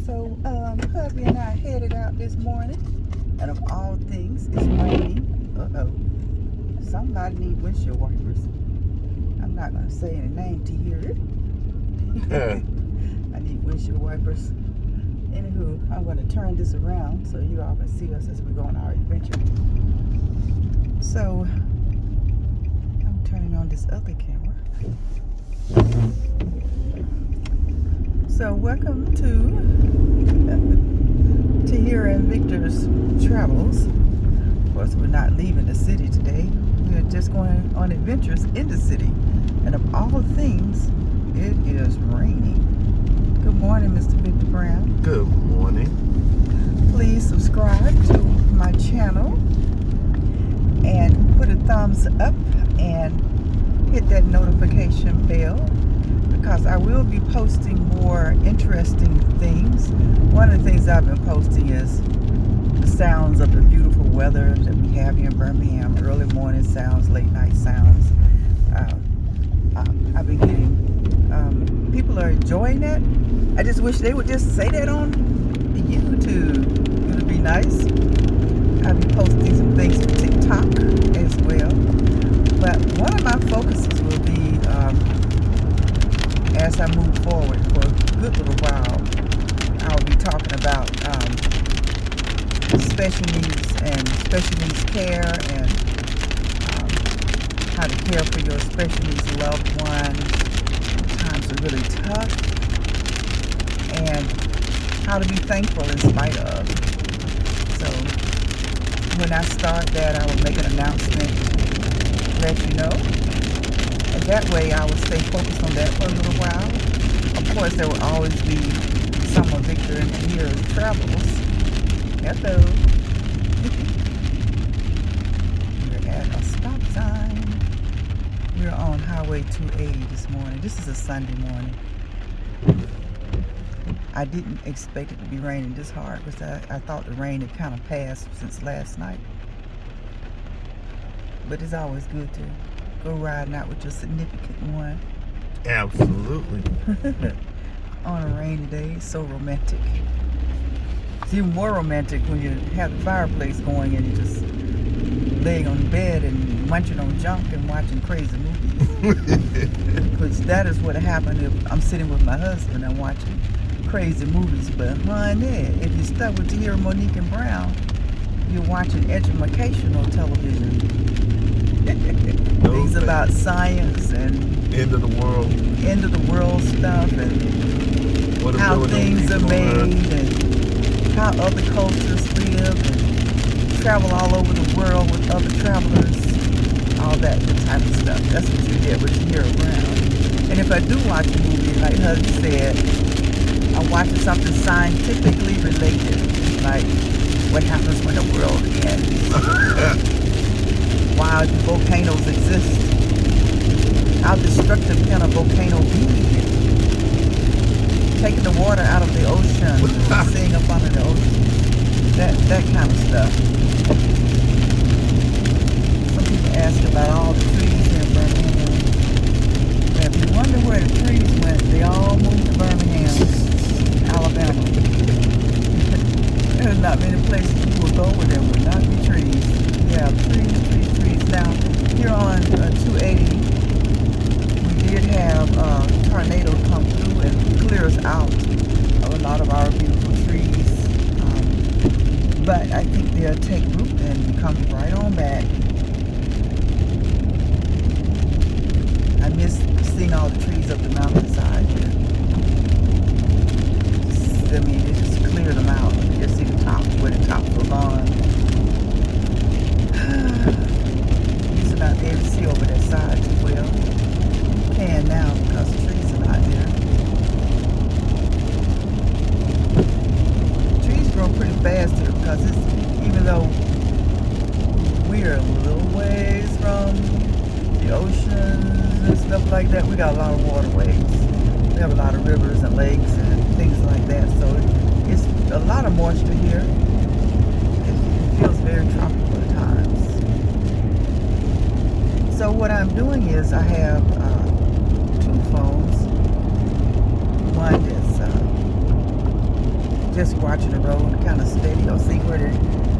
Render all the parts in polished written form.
So, hubby and I headed out this morning, and of all things, it's raining. Somebody need windshield wipers. I'm not gonna say any name to hear it. I need windshield wipers. Anywho, I'm gonna turn this around so you all can see us as we go on our adventure. So, I'm turning on this other camera. So, welcome to Tahiera and Victor's Travels. Of course, we're not leaving the city today. We're just going on adventures in the city. And of all things, it is raining. Good morning, Mr. Victor Brown. Good morning. Please subscribe to my channel and put a thumbs up and hit that notification bell, because I will be posting more interesting things. One of the things I've been posting is the sounds of the beautiful weather that we have here in Birmingham. Early morning sounds, late night sounds. I've been getting, people are enjoying that. I just wish they would just say that on YouTube. It would be nice. I'll be posting some things for TikTok as well. But one of my focuses will be, as I move forward for a good little while, I'll be talking about special needs and special needs care, and how to care for your special needs loved ones when times are really tough, and how to be thankful in spite of. So when I start that, I will make an announcement, let you know, and that way I will stay focused on that for a little while. Of course, there will always be some of Victor and Tahiera's Travels. Hello. We're at a stop sign. We're on Highway 280 this morning. This is a Sunday morning. I didn't expect it to be raining this hard, because I thought the rain had kind of passed since last night. But it's always good to go riding out with your significant one. Absolutely. On a rainy day. It's so romantic. It's even more romantic when you have the fireplace going and you're just laying on the bed and munching on junk and watching crazy movies. Because that is what happened if I'm sitting with my husband and watching crazy movies. But honey, if you're stuck with Tahiera, Monique, and Brown, you're watching educational television. Things about science and end of the world stuff, and how things are made, and how other cultures live, and travel all over the world with other travelers, all that good type of stuff. That's what you get with Tahiera Brown. And if I do watch a movie, like hubby said, I'm watching something scientifically related, like what happens when the world ends. Why do volcanoes exist? How destructive can a volcano be? Taking the water out of the ocean, seeing up under the ocean, that kind of stuff. Some people ask about all the trees here in Birmingham. If you wonder where the trees went, they all moved to Birmingham, Alabama. There's not many places you will go where there will not be trees. Yeah, trees. Now, here on 280, we did have tornadoes come through and clear us out of a lot of our beautiful trees. But I think they'll take root and come right on back. I miss seeing all the trees up the mountainside here. I mean, it just cleared them out. You just see the top, where the tops were gone. Not be able to see over that side too well. You can now because the trees are not there. Trees grow pretty fast here, because even though we're a little ways from the oceans and stuff like that, we got a lot of waterways. We have a lot of rivers and lakes and things like that. So it's a lot of moisture here. It feels very tropical at times. So what I'm doing is I have two phones. One is just watching the road kind of steady. You'll see where the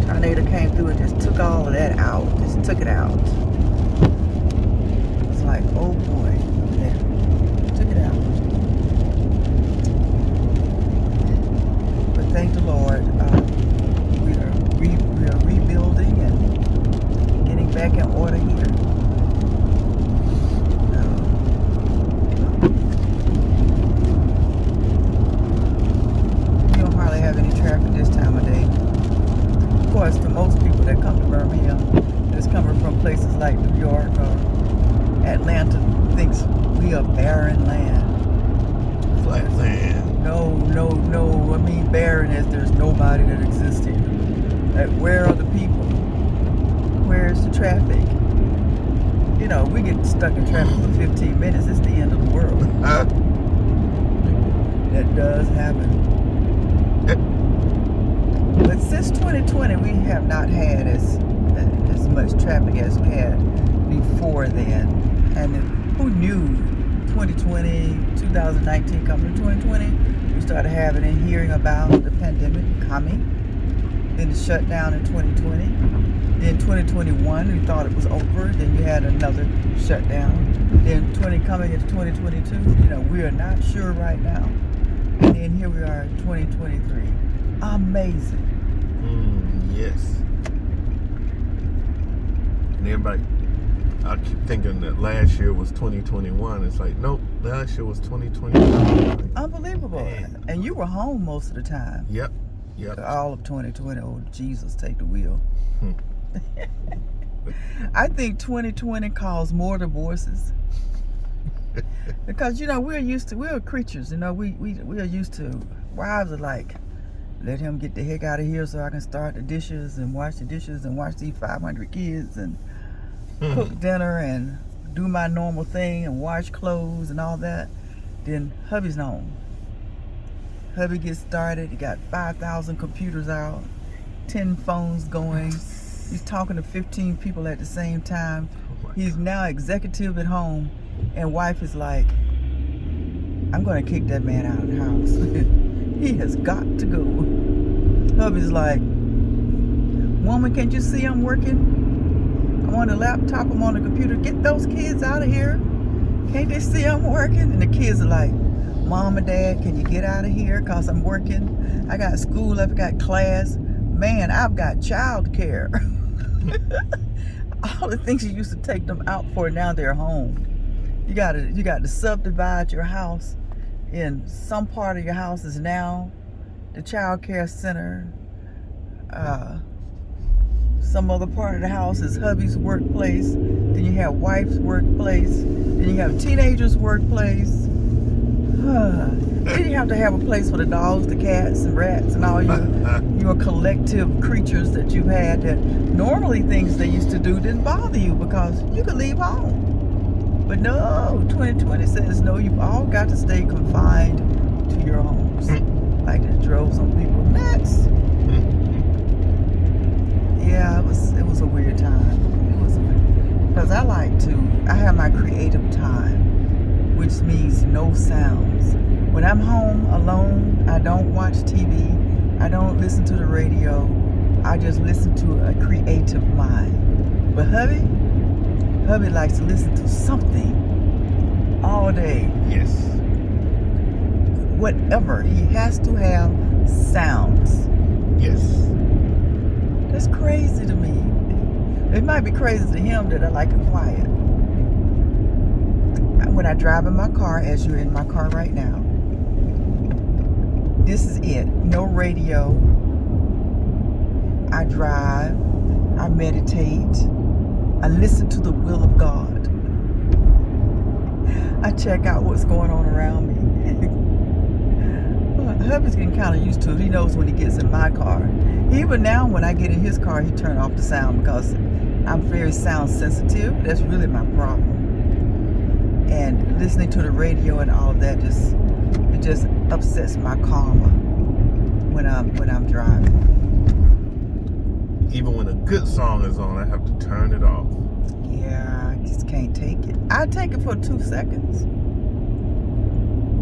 tornado came through and just took all of that out. Just took it out. It's like, oh boy. Yeah. Took it out. But thank the Lord. We are rebuilding and getting back in order here. We don't hardly have any traffic this time of day. Of course, to most people that come to Birmingham, that's coming from places like New York or Atlanta, thinks we are barren land. Flat land. No. I mean, barren as there's nobody that exists here. Like, where are the people? Where's the traffic? You know, we get stuck in traffic for 15 minutes. It's the end of the world. That does happen. But since 2020, we have not had as much traffic as we had before then. And who knew 2019 coming to 2020, we started having and hearing about the pandemic coming. Then the shutdown in 2020. Then 2021, we thought it was over. Then you had another shutdown. Then coming into 2022, you know, we are not sure right now. And then here we are in 2023. Amazing. Yes. And everybody, I keep thinking that last year was 2021. It's like, nope, last year was 2021. Unbelievable. Man. And you were home most of the time. Yep. All of 2020. Oh, Jesus, take the wheel. I think 2020 caused more divorces. Because, you know, we're creatures, you know, we are used to, wives are like, let him get the heck out of here so I can start the dishes and wash the dishes and watch these 500 kids and cook dinner and do my normal thing and wash clothes and all that. Then hubby's home. Hubby gets started. He got 5,000 computers out, 10 phones going. He's talking to 15 people at the same time. He's now executive at home, and wife is like, I'm going to kick that man out of the house. He has got to go. Hubby's like, woman, can't you see I'm working? I'm on the laptop, I'm on the computer. Get those kids out of here. Can't they see I'm working? And the kids are like, Mom and Dad, can you get out of here? Because I'm working. I got school, I've got class. Man, I've got child care. All the things you used to take them out for, now they're home. You got to subdivide your house. In some part of your house is now the child care center. Some other part of the house is hubby's workplace. Then you have wife's workplace. Then you have teenagers' workplace. Then you have to have a place for the dogs, the cats, and rats, and all your collective creatures that you've had that normally things they used to do didn't bother you because you could leave home. But no, 2020 says no, you've all got to stay confined to your homes. Like it drove some people nuts. Yeah, it was a weird time. It was weird. Because I have my creative time, which means no sounds. When I'm home alone, I don't watch TV. I don't listen to the radio. I just listen to a creative mind. But hubby likes to listen to something all day. Yes. Whatever. He has to have sounds. Yes. That's crazy to me. It might be crazy to him that I like it quiet. When I drive in my car, as you're in my car right now, this is it. No radio. I drive. I meditate. I listen to the will of God. I check out what's going on around me. Hubby's getting kind of used to it. He knows when he gets in my car. Even now, when I get in his car, he turns off the sound because I'm very sound sensitive. That's really my problem. And listening to the radio and all that just upsets my karma when I'm driving. Even when a good song is on, I have to turn it off. Yeah, I just can't take it. I take it for 2 seconds,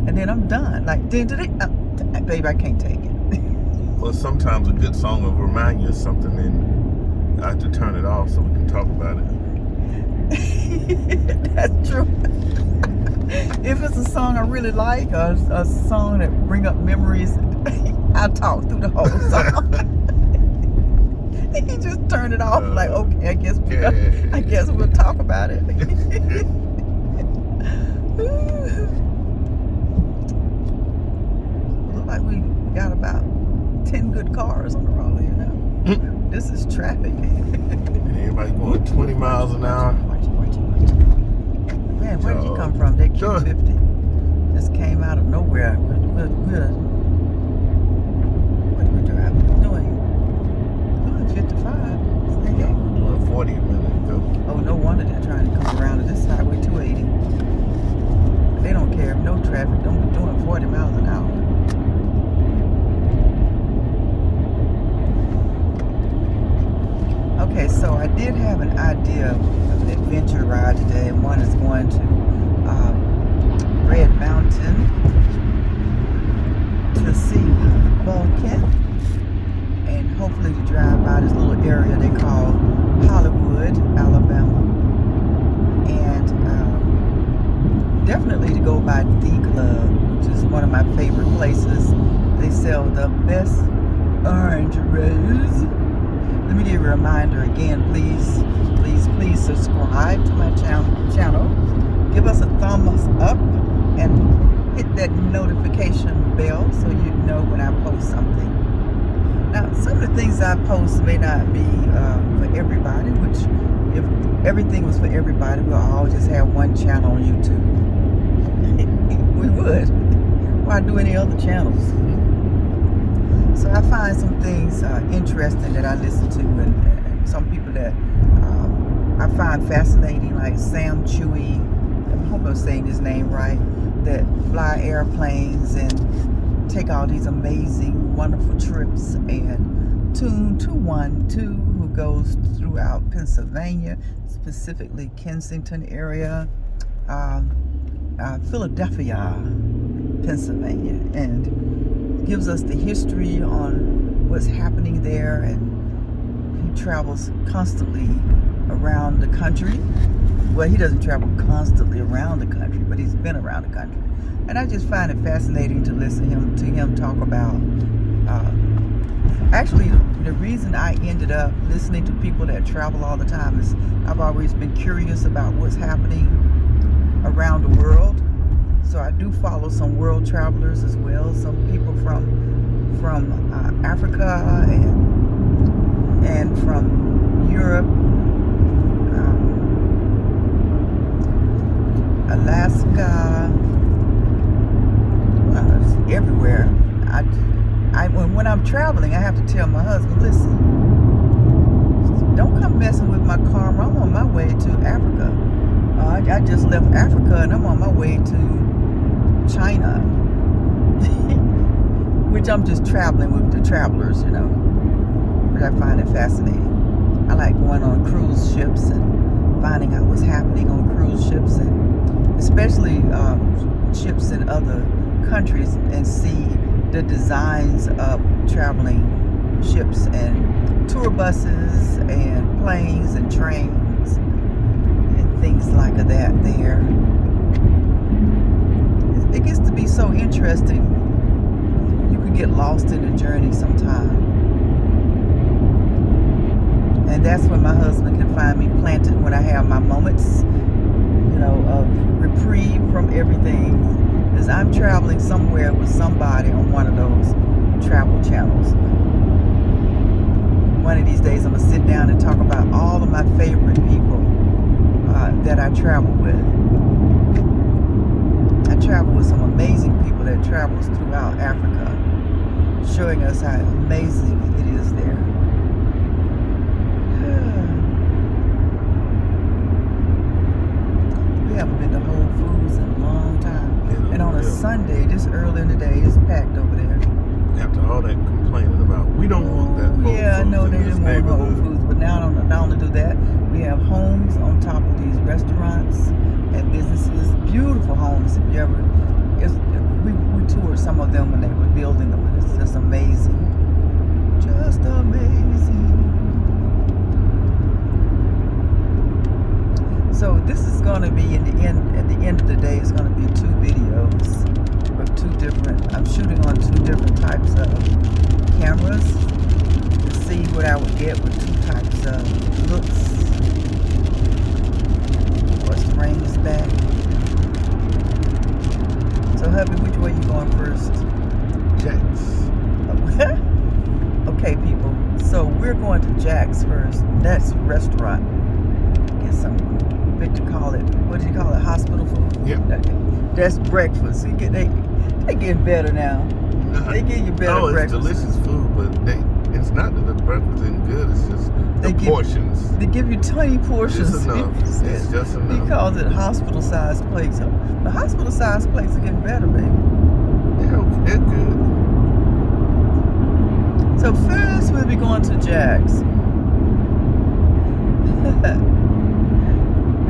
and then I'm done. Like, baby, I can't take it. Well, sometimes a good song will remind you of something, and I have to turn it off so we can talk about it. That's true. If it's a song I really like, or a song that bring up memories, I talk through the whole song. He just turned it off. Like, okay, I guess we'll talk about it. Look like we got about 10 good cars on the road here now. This is traffic. Everybody going 20 miles an hour. Watch it. Man, where did you come from? That Q50 just came out of nowhere. Good. What are we driving? We're doing 55. Yeah, we're doing 40 a minute ago. Oh, no wonder they're trying to come around to this highway 280. They don't care. No traffic. Don't be doing 40 miles an hour. Okay, so I did have an idea of an adventure ride today, and one is going to Red Mountain to see Vulcan, and hopefully to drive by this little area they call Hollywood, Alabama, and definitely to go by the club, which is one of my favorite places. They sell the best orange rose. Let me give you a reminder again, please subscribe to my channel. Give us a thumbs up and hit that notification bell so you know when I post something. Now, some of the things I post may not be for everybody, which if everything was for everybody, we'll all just have one channel on YouTube. We would. Why do any other channels? So I find some things interesting that I listen to, and some people that I find fascinating, like Sam Chewy, I hope I'm saying his name right, that fly airplanes and take all these amazing, wonderful trips, and Tune 212, who goes throughout Pennsylvania, specifically Kensington area, Philadelphia, Pennsylvania, and gives us the history on what's happening there, and he travels constantly around the country. Well, he doesn't travel constantly around the country, but he's been around the country, and I just find it fascinating to listen to him talk about. Actually, the reason I ended up listening to people that travel all the time is I've always been curious about what's happening around the world. So I do follow some world travelers as well, some people from Africa and from Europe, Alaska, everywhere. When I'm traveling, I have to tell my husband, listen, don't come messing with my car. I'm on my way to Africa. I just left Africa and I'm on my way to China, which I'm just traveling with the travelers, but I find it fascinating. I like going on cruise ships and finding out what's happening on cruise ships, and especially ships in other countries, and see the designs of traveling ships and tour buses and planes and trains and things like that there. It gets to be so interesting. You can get lost in the journey sometime. And that's when my husband can find me planted when I have my moments, of reprieve from everything. Is I'm traveling somewhere with somebody on one of those travel channels. One of these days I'm going to sit down and talk about all of my favorite people that I travel with. I travel with some amazing people that travels throughout Africa, showing us how amazing it is there. We haven't been to Whole Foods in a long time. And on a Sunday, this early in the day, it's packed over there. After all that complaining about, we don't want that Whole Yeah, I know they didn't want Whole Foods, but now not only do that, we have homes on top of these restaurants and businesses, beautiful homes. If you ever, we toured some of them when they were building them, and it's just amazing. just amazing. So this is going to be at the end of the day, it's going to be 2 videos with 2 different, I'm shooting on 2 different types of cameras to see what I would get with 2 types of looks. Of course, the rain is back. So hubby, which way you going first? Jack's. Okay, people. So we're going to Jack's first. That's restaurant. Get some. Victor call it. What did you call it? Hospital food. Yep. That's breakfast. They getting better now. They give you better breakfast. It's delicious food, but it's not that the breakfast isn't good. It's just portions. They give you 20 portions. It's enough. It's just enough. He calls it hospital-sized plates. The hospital-sized plates are getting better, baby. Yeah, they're good. So first we'll be going to Jack's.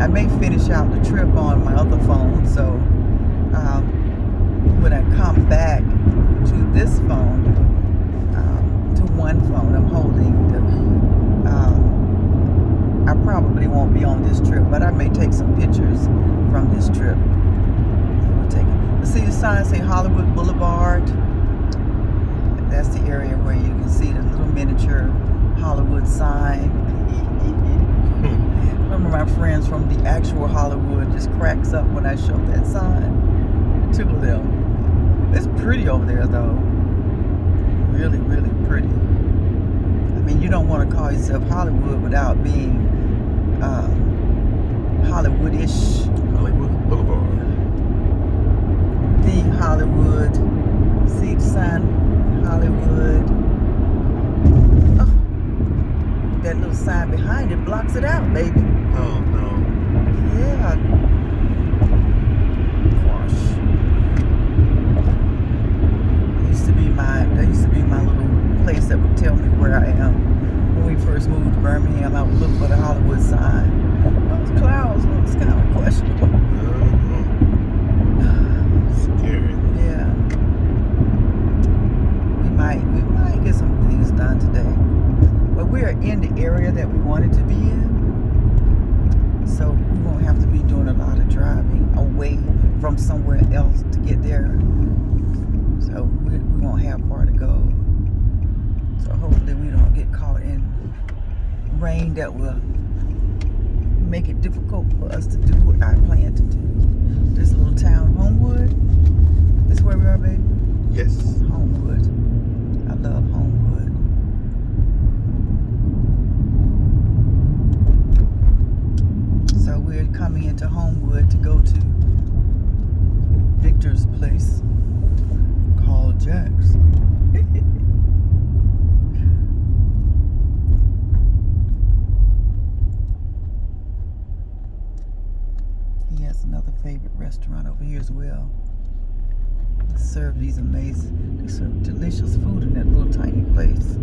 I may finish out the trip on my other phone, so when I come back to this phone, to one phone I'm holding, I probably won't be on this trip, but I may take some pictures from this trip. So we'll take it. See the sign say Hollywood Boulevard? That's the area where you can see the little miniature Hollywood sign. Some of my friends from the actual Hollywood just cracks up when I show that sign. Tickle them. It's pretty over there though. Really, really pretty. I mean, you don't want to call yourself Hollywood without being Hollywoodish. Hollywood Boulevard. The Hollywood. See the sign? Hollywood. Oh, that little sign behind it blocks it out, baby. Oh no. Yeah. Gosh. That used to be my little place that would tell me where I am. When we first moved to Birmingham, I would look for the Hollywood sign. Those clouds looks kind of questionable. Scary. Yeah. We might get some things done today. But we are in the area that we wanted to be in. So we won't have to be doing a lot of driving away from somewhere else to get there. So we won't have far to go. So hopefully we don't get caught in rain that will make it difficult for us to do what I plan to do. This little town, Homewood. This where we are, baby? Yes. Homewood. I love Homewood. So we're coming into Homewood to go to Victor's place called Jack's. He has another favorite restaurant over here as well. They serve delicious food in that little tiny place.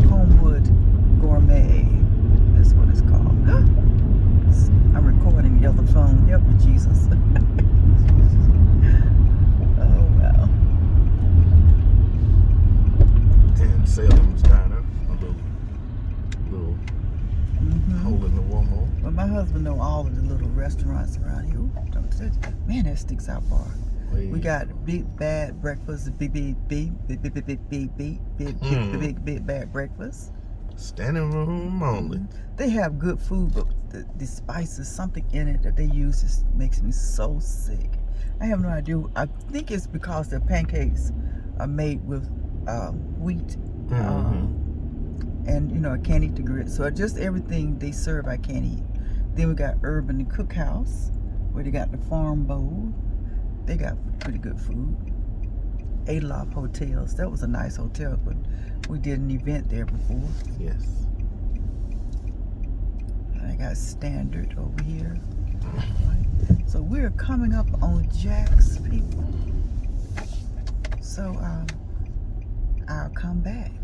Homewood Gourmet. That's what it's called. I'm recording the other phone. Help me, Jesus. Oh, wow. And Salem's Diner, a little hole in the wall. Well, my husband know all of the little restaurants around here. Ooh, don't touch. Man, that sticks out far. We got Big Bad Breakfast, Big Bad Breakfast. Standing room only. They have good food, but the spices, something in it that they use just makes me so sick. I have no idea. I think it's because their pancakes are made with wheat. And I can't eat the grits. So just everything they serve I can't eat. Then we got Urban Cookhouse, where they got the farm bowl. They got pretty good food. Aloft Hotels. That was a nice hotel, but we did an event there before. Yes. I got Standard over here. So we're coming up on Jack's, people. So I'll come back.